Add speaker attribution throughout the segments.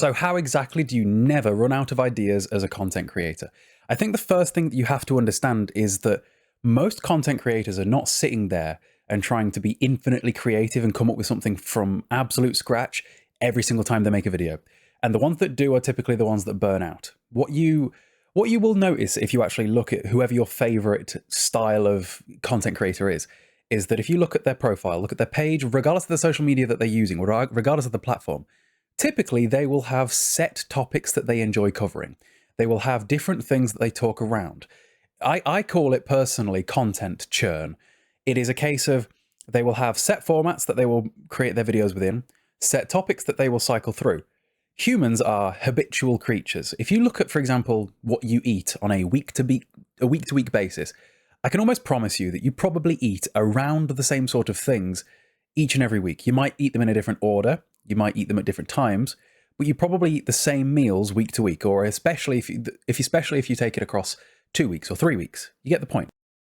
Speaker 1: So how exactly do you never run out of ideas as a content creator? I think the first thing that you have to understand is that most content creators are not sitting there and trying to be infinitely creative and come up with something from absolute scratch every single time they make a video. And the ones that do are typically the ones that burn out. What you will notice if you actually look at whoever your favorite style of content creator is that if you look at their profile, look at their page, regardless of the social media that they're using, or regardless of the platform, typically they will have set topics that they enjoy covering. They will have different things that they talk around. I call it personally content churn. It is a case of they will have set formats that they will create their videos within, set topics that they will cycle through. Humans are habitual creatures. If you look at, for example, what you eat on a week-to-week basis, I can almost promise you that you probably eat around the same sort of things each and every week. You might eat them in a different order, you might eat them at different times, but you probably eat the same meals week to week, or especially if you take it across 2 weeks or 3 weeks. You get the point.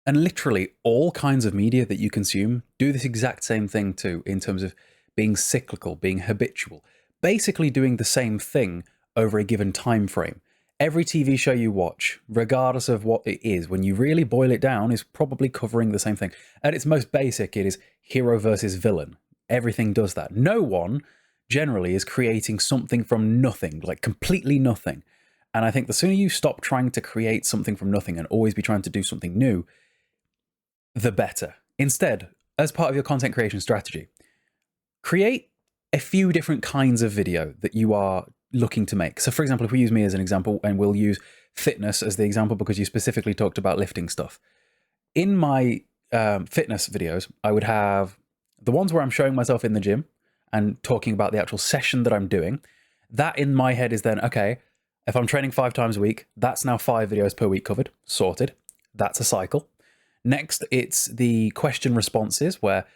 Speaker 1: And literally all kinds of media that you consume do this exact same thing too, in terms of being cyclical, being habitual, basically doing the same thing over a given time frame. Every TV show you watch, regardless of what it is, when you really boil it down, is probably covering the same thing. At its most basic, it is hero versus villain. Everything does that. No one generally is creating something from nothing, like completely nothing. And I think the sooner you stop trying to create something from nothing and always be trying to do something new, the better. Instead, as part of your content creation strategy, create a few different kinds of video that you are looking to make. So for example, if we use me as an example, and we'll use fitness as the example because you specifically talked about lifting stuff. In my fitness videos, I would have the ones where I'm showing myself in the gym and talking about the actual session that I'm doing. That in my head is then, okay, if I'm training 5 times a week, that's now 5 videos per week covered, sorted. That's a cycle. Next, it's the question responses where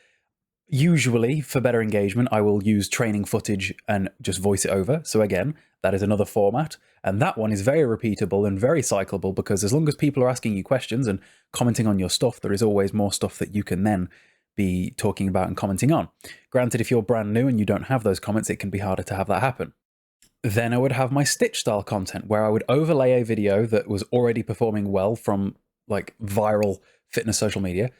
Speaker 1: usually for better engagement, I will use training footage and just voice it over. So again, that is another format. And that one is very repeatable and very cyclable because as long as people are asking you questions and commenting on your stuff, there is always more stuff that you can then be talking about and commenting on. Granted, if you're brand new and you don't have those comments, it can be harder to have that happen. Then I would have my stitch style content where I would overlay a video that was already performing well from like viral fitness social media,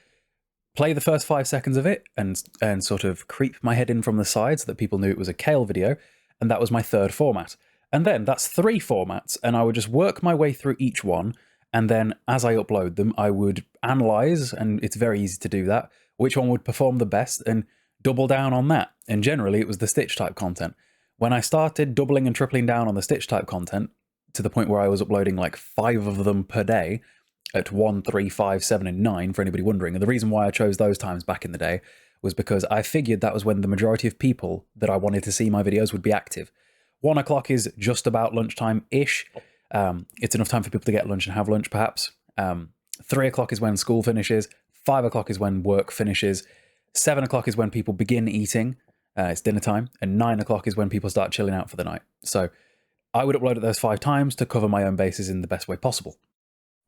Speaker 1: play the first 5 seconds of it and sort of creep my head in from the side so that people knew it was a Cayle video. And that was my third format. And then that's 3 formats. And I would just work my way through each one. And then as I upload them, I would analyze, and it's very easy to do that, which one would perform the best and double down on that. And generally it was the stitch type content. When I started doubling and tripling down on the stitch type content to the point where I was uploading like 5 of them per day, at 1, 3, 5, 7, and 9, for anybody wondering. And the reason why I chose those times back in the day was because I figured that was when the majority of people that I wanted to see my videos would be active. 1 o'clock is just about lunchtime-ish. It's enough time for people to get lunch and have lunch, perhaps. 3 o'clock is when school finishes. 5 o'clock is when work finishes. 7 o'clock is when people begin eating. It's dinner time. And 9 o'clock is when people start chilling out for the night. So I would upload at those 5 times to cover my own bases in the best way possible.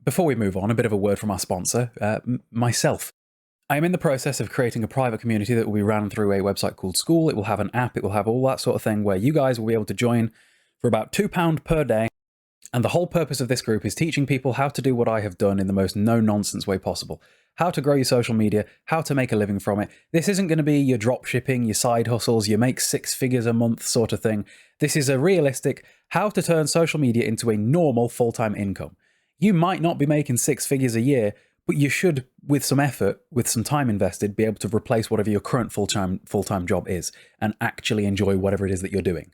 Speaker 1: Before we move on, a bit of a word from our sponsor, myself. I am in the process of creating a private community that will be ran through a website called School. It will have an app, it will have all that sort of thing where you guys will be able to join for about £2 per day. And the whole purpose of this group is teaching people how to do what I have done in the most no-nonsense way possible. How to grow your social media, how to make a living from it. This isn't going to be your drop shipping, your side hustles, you make 6 figures a month sort of thing. This is a realistic how to turn social media into a normal full-time income. You might not be making 6 figures a year, but you should, with some effort, with some time invested, be able to replace whatever your current full-time job is and actually enjoy whatever it is that you're doing.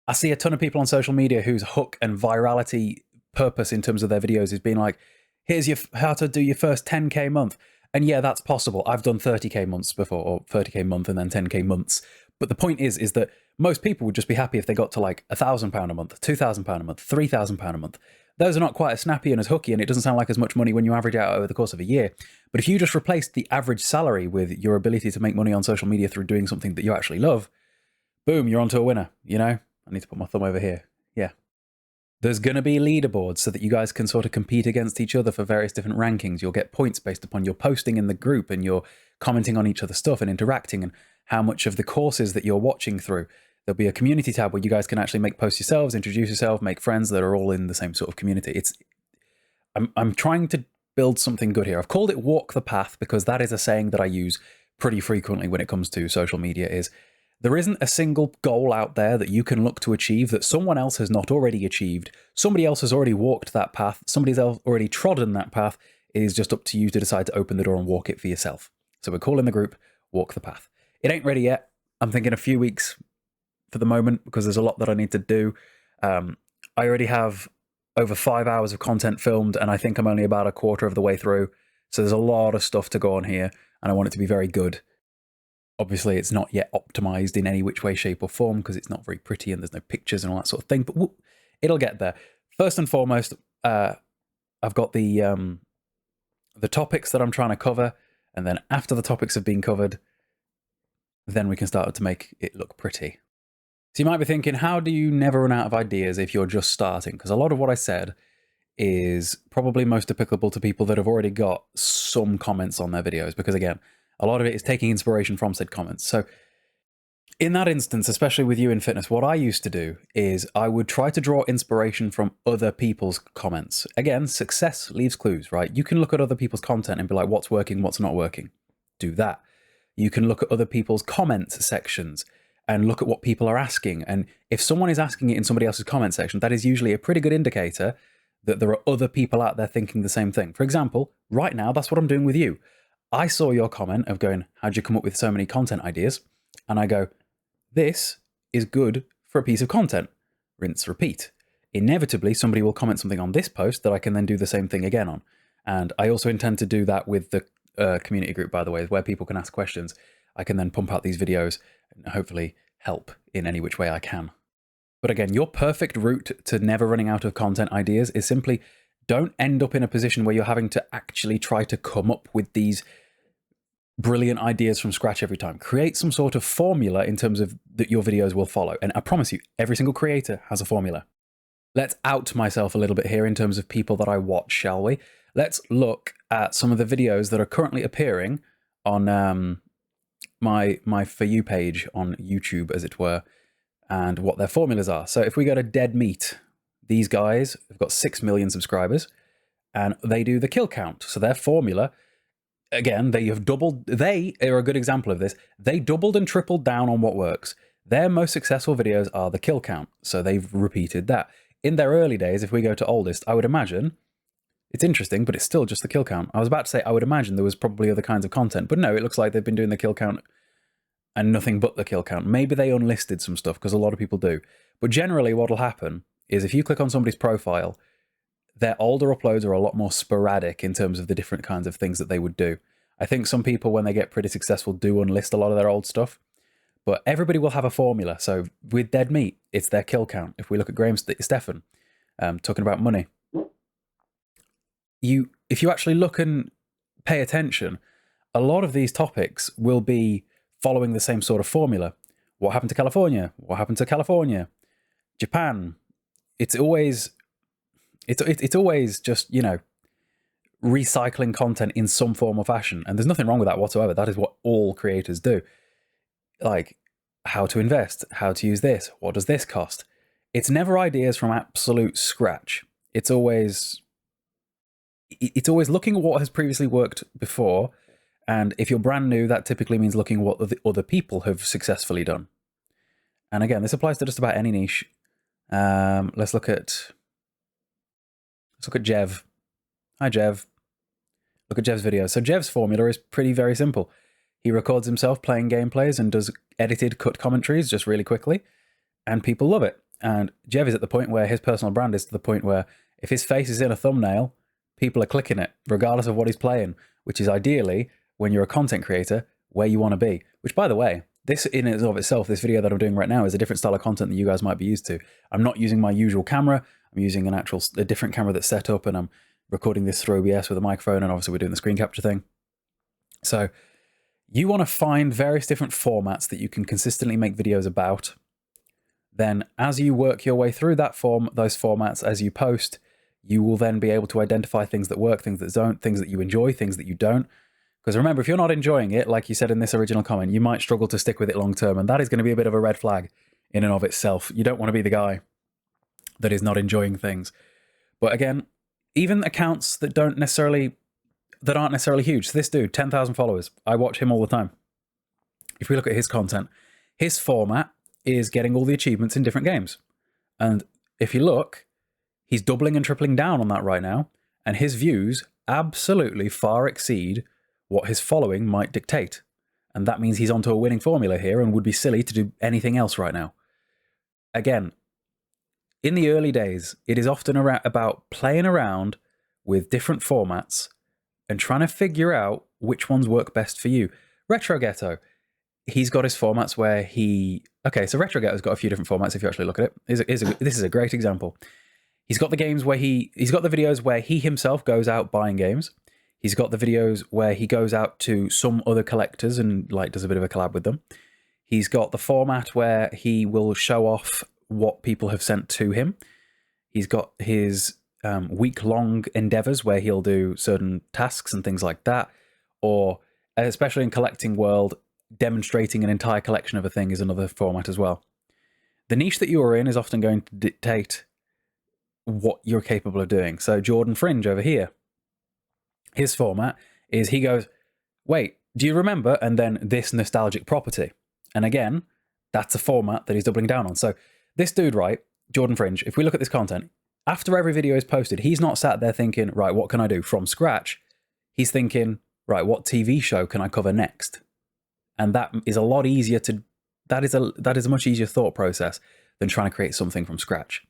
Speaker 1: I see a ton of people on social media whose hook and virality purpose in terms of their videos is being like, here's how to do your first 10K month. And yeah, that's possible. I've done 30K months before, or 30K month and then 10K months. But the point is that most people would just be happy if they got to like £1,000 a month, £2,000 a month, £3,000 a month. Those are not quite as snappy and as hooky, and it doesn't sound like as much money when you average out over the course of a year. But if you just replaced the average salary with your ability to make money on social media through doing something that you actually love, boom, you're onto a winner, you know? I need to put my thumb over here. Yeah. There's going to be leaderboards so that you guys can sort of compete against each other for various different rankings. You'll get points based upon your posting in the group and your commenting on each other's stuff and interacting and how much of the courses that you're watching through. There'll be a community tab where you guys can actually make posts yourselves, introduce yourself, make friends that are all in the same sort of community. I'm trying to build something good here. I've called it walk the path because that is a saying that I use pretty frequently when it comes to social media. Is there isn't a single goal out there that you can look to achieve that someone else has not already achieved. Somebody else has already walked that path. Somebody else already trodden that path. It is just up to you to decide to open the door and walk it for yourself. So we're calling the group Walk the Path. It ain't ready yet. I'm thinking a few weeks for the moment because there's a lot that I need to do. I already have over 5 hours of content filmed, and I think I'm only about a quarter of the way through. So there's a lot of stuff to go on here, and I want it to be very good. Obviously, it's not yet optimized in any which way, shape, or form because it's not very pretty and there's no pictures and all that sort of thing, but it'll get there. First and foremost, I've got the topics that I'm trying to cover, and then after the topics have been covered, then we can start to make it look pretty. So you might be thinking, how do you never run out of ideas if you're just starting? Because a lot of what I said is probably most applicable to people that have already got some comments on their videos, because again, a lot of it is taking inspiration from said comments. So in that instance, especially with you in fitness, what I used to do is I would try to draw inspiration from other people's comments. Again, success leaves clues, right? You can look at other people's content and be like, what's working, what's not working? Do that. You can look at other people's comment sections and look at what people are asking. And if someone is asking it in somebody else's comment section, that is usually a pretty good indicator that there are other people out there thinking the same thing. For example, right now, that's what I'm doing with you. I saw your comment of going, how'd you come up with so many content ideas? And I go, this is good for a piece of content. Rinse, repeat. Inevitably, somebody will comment something on this post that I can then do the same thing again on. And I also intend to do that with the community group, by the way, where people can ask questions. I can then pump out these videos and hopefully help in any which way I can. But again, your perfect route to never running out of content ideas is simply don't end up in a position where you're having to actually try to come up with these brilliant ideas from scratch every time. Create some sort of formula in terms of that your videos will follow. And I promise you, every single creator has a formula. Let's out myself a little bit here in terms of people that I watch, shall we? Let's look at some of the videos that are currently appearing on my For You page on YouTube, as it were, and what their formulas are. So if we go to Dead Meat, these guys have got 6 million subscribers, and they do the kill count. So their formula, again, they are a good example of this. They doubled and tripled down on what works. Their most successful videos are the kill count. So they've repeated that. In their early days, if we go to oldest, I would imagine, it's interesting, but it's still just the kill count. I was about to say, I would imagine there was probably other kinds of content, but no, it looks like they've been doing the kill count and nothing but the kill count. Maybe they unlisted some stuff, because a lot of people do. But generally what will happen is if you click on somebody's profile, their older uploads are a lot more sporadic in terms of the different kinds of things that they would do. I think some people, when they get pretty successful, do unlist a lot of their old stuff, but everybody will have a formula. So with Dead Meat, it's their kill count. If we look at Stafford, talking about money, if you actually look and pay attention, a lot of these topics will be following the same sort of formula. What happened to California? What happened to California? Japan? It's always just, you know, recycling content in some form or fashion. And there's nothing wrong with that whatsoever. That is what all creators do. Like, how to invest, how to use this, what does this cost? It's never ideas from absolute scratch. It's always looking at what has previously worked before. And if you're brand new, that typically means looking at what the other people have successfully done. And again, this applies to just about any niche. Let's look at Jev. Hi, Jev. Look at Jev's video. So Jev's formula is very simple. He records himself playing gameplays and does edited cut commentaries just really quickly, and people love it. And Jev is at the point where his personal brand is to the point where if his face is in a thumbnail, people are clicking it, regardless of what he's playing, which is ideally, when you're a content creator, where you want to be. Which, by the way, this in and of itself, this video that I'm doing right now is a different style of content that you guys might be used to. I'm not using my usual camera. I'm using a different camera that's set up, and I'm recording this through OBS with a microphone, and obviously we're doing the screen capture thing. So you want to find various different formats that you can consistently make videos about. Then as you work your way through those formats, as you post, you will then be able to identify things that work, things that don't, things that you enjoy, things that you don't. Because remember, if you're not enjoying it, like you said in this original comment, you might struggle to stick with it long term, and that is going to be a bit of a red flag. in and of itself. You don't want to be the guy that is not enjoying things. But again, even accounts that aren't necessarily huge. So this dude, 10,000 followers. I watch him all the time. If we look at his content, his format is getting all the achievements in different games. And if you look, he's doubling and tripling down on that right now. And his views absolutely far exceed what his following might dictate. And that means he's onto a winning formula here and would be silly to do anything else right now. Again, in the early days, it is often about playing around with different formats and trying to figure out which ones work best for you. Retro Ghetto, he's got his formats where so Retro Ghetto's got a few different formats if you actually look at it. This is a great example. He's got the games where he's got the videos where he himself goes out buying games. He's got the videos where he goes out to some other collectors and like does a bit of a collab with them. He's got the format where he will show off what people have sent to him. He's got his week-long endeavors where he'll do certain tasks and things like that. Or, especially in collecting world, demonstrating an entire collection of a thing is another format as well. The niche that you are in is often going to dictate what you're capable of doing. So Jordan Fringe over here, his format is he goes, wait, do you remember? And then this nostalgic property. And again, that's a format that he's doubling down on. So this dude, right, Jordan Fringe, if we look at this content, after every video is posted, he's not sat there thinking, right, what can I do from scratch? He's thinking, right, what TV show can I cover next? And that is a lot easier that is a much easier thought process than trying to create something from scratch.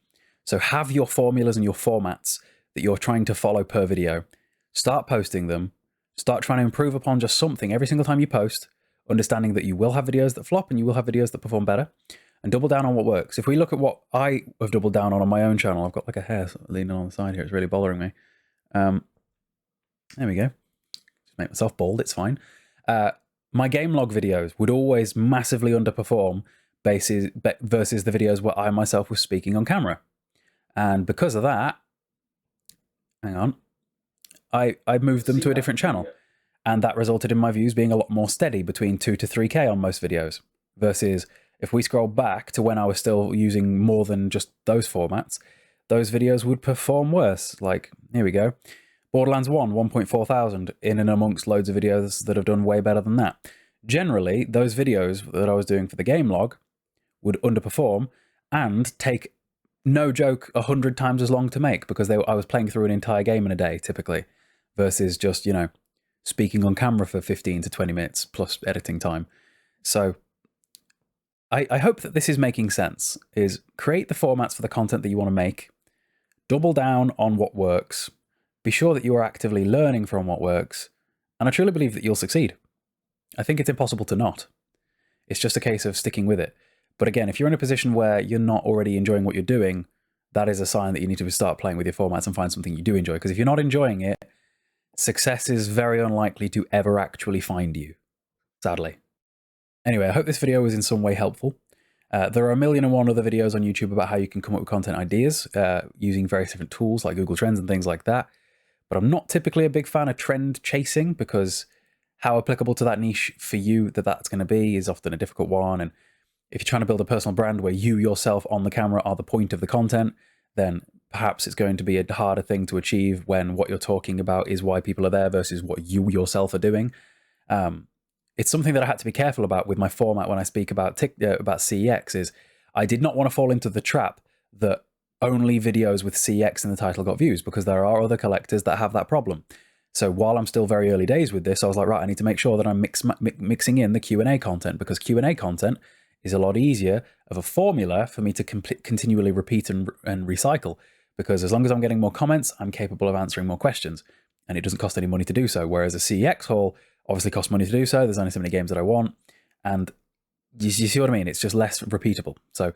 Speaker 1: So have your formulas and your formats that you're trying to follow per video. Start posting them. Start trying to improve upon just something every single time you post, understanding that you will have videos that flop and you will have videos that perform better, and double down on what works. If we look at what I have doubled down on my own channel, I've got like a hair leaning on the side here. It's really bothering me. There we go. Just make myself bald. It's fine. My game log videos would always massively underperform versus the videos where I myself was speaking on camera. And because of that, hang on, I moved them to a different channel. And that resulted in my views being a lot more steady, between 2 to 3K on most videos. Versus if we scroll back to when I was still using more than just those formats, those videos would perform worse. Like, here we go. Borderlands 1, 1.4 thousand, in and amongst loads of videos that have done way better than that. Generally, those videos that I was doing for the game log would underperform and take, no joke, 100 times as long to make, because I was playing through an entire game in a day, typically, versus just, you know, speaking on camera for 15 to 20 minutes plus editing time. So I hope that this is making sense, is create the formats for the content that you want to make, double down on what works, be sure that you are actively learning from what works, and I truly believe that you'll succeed. I think it's impossible to not. It's just a case of sticking with it. But again, if you're in a position where you're not already enjoying what you're doing, that is a sign that you need to start playing with your formats and find something you do enjoy. Because if you're not enjoying it, success is very unlikely to ever actually find you, sadly. Anyway, I hope this video was in some way helpful. There are 1,000,001 other videos on YouTube about how you can come up with content ideas using various different tools like Google Trends and things like that. But I'm not typically a big fan of trend chasing, because how applicable to that niche for you that's going to be is often a difficult one. And if you're trying to build a personal brand where you yourself on the camera are the point of the content, then perhaps it's going to be a harder thing to achieve when what you're talking about is why people are there versus what you yourself are doing. It's something that I had to be careful about with my format when I speak about CEX, is I did not want to fall into the trap that only videos with CEX in the title got views, because there are other collectors that have that problem. So while I'm still very early days with this, I was like, right, I need to make sure that I'm mixing in the Q&A content, because Q&A content is a lot easier of a formula for me to continually repeat and recycle, because as long as I'm getting more comments, I'm capable of answering more questions, and it doesn't cost any money to do so. Whereas a CEX haul obviously costs money to do so. There's only so many games that I want, and you see what I mean? It's just less repeatable. So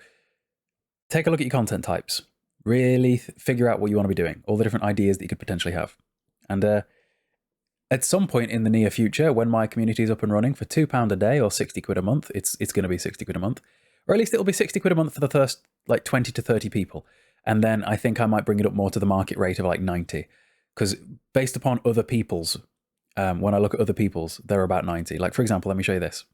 Speaker 1: take a look at your content types. Really figure out what you want to be doing, all the different ideas that you could potentially have. And at some point in the near future, when my community is up and running for £2 a day or 60 quid a month, it's going to be 60 quid a month, or at least it'll be 60 quid a month for the first like 20 to 30 people. And then I think I might bring it up more to the market rate of like 90, because based upon other people's, when I look at other people's, they're about 90. Like, for example, let me show you this.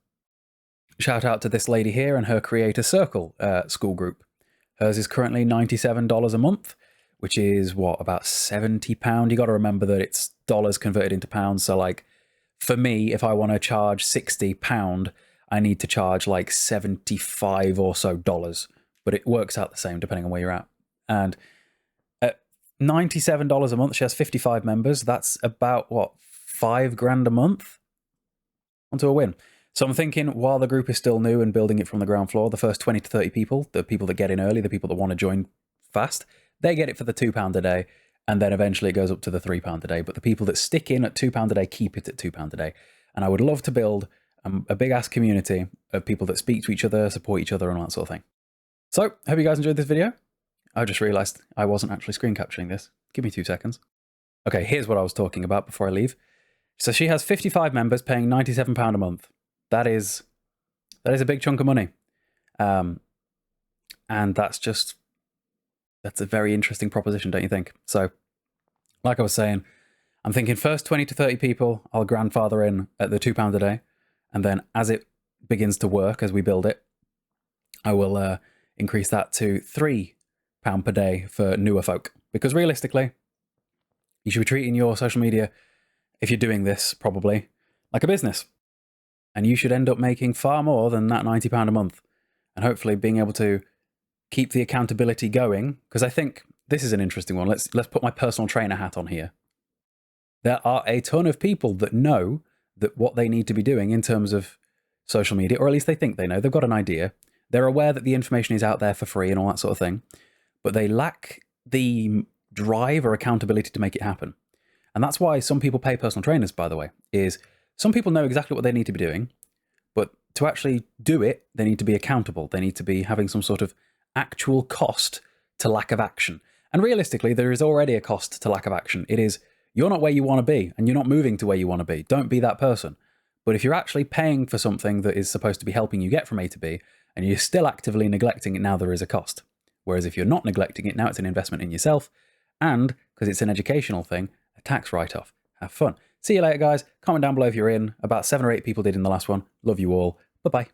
Speaker 1: Shout out to this lady here and her Creator Circle school group. Hers is currently $97 a month, which is what, about £70? You got to remember that it's dollars converted into pounds. So like for me, if I want to charge £60, I need to charge like 75 or so dollars, but it works out the same depending on where you're at. And at $97 a month, she has 55 members. That's about what, $5,000 a month onto a win. So I'm thinking, while the group is still new and building it from the ground floor, the first 20 to 30 people, the people that get in early, the people that want to join fast, they get it for the £2 a day, and then eventually it goes up to the £3 a day. But the people that stick in at £2 a day keep it at £2 a day. And I would love to build a big-ass community of people that speak to each other, support each other, and all that sort of thing. So, hope you guys enjoyed this video. I just realized I wasn't actually screen capturing this. Give me 2 seconds. Okay, here's what I was talking about before I leave. So she has 55 members paying £97 a month. That is a big chunk of money. And that's a very interesting proposition, don't you think? So, like I was saying, I'm thinking first 20 to 30 people, I'll grandfather in at the £2 a day. And then as it begins to work, as we build it, I will increase that to £3 per day for newer folk. Because realistically, you should be treating your social media, if you're doing this, probably, like a business. And you should end up making far more than that £90 a month. And hopefully being able to keep the accountability going. Because I think this is an interesting one. Let's put my personal trainer hat on here. There are a ton of people that know that what they need to be doing in terms of social media, or at least they think they know. They've got an idea. They're aware that the information is out there for free and all that sort of thing. But they lack the drive or accountability to make it happen. And that's why some people pay personal trainers, by the way, is some people know exactly what they need to be doing, but to actually do it, they need to be accountable. They need to be having some sort of actual cost to lack of action. And realistically, there is already a cost to lack of action. It is, you're not where you want to be, and you're not moving to where you want to be. Don't be that person. But if you're actually paying for something that is supposed to be helping you get from A to B, and you're still actively neglecting it, now there is a cost. Whereas if you're not neglecting it, now it's an investment in yourself, and, because it's an educational thing, a tax write-off. Have fun. See you later, guys. Comment down below if you're in. About 7 or 8 people did in the last one. Love you all. Bye-bye.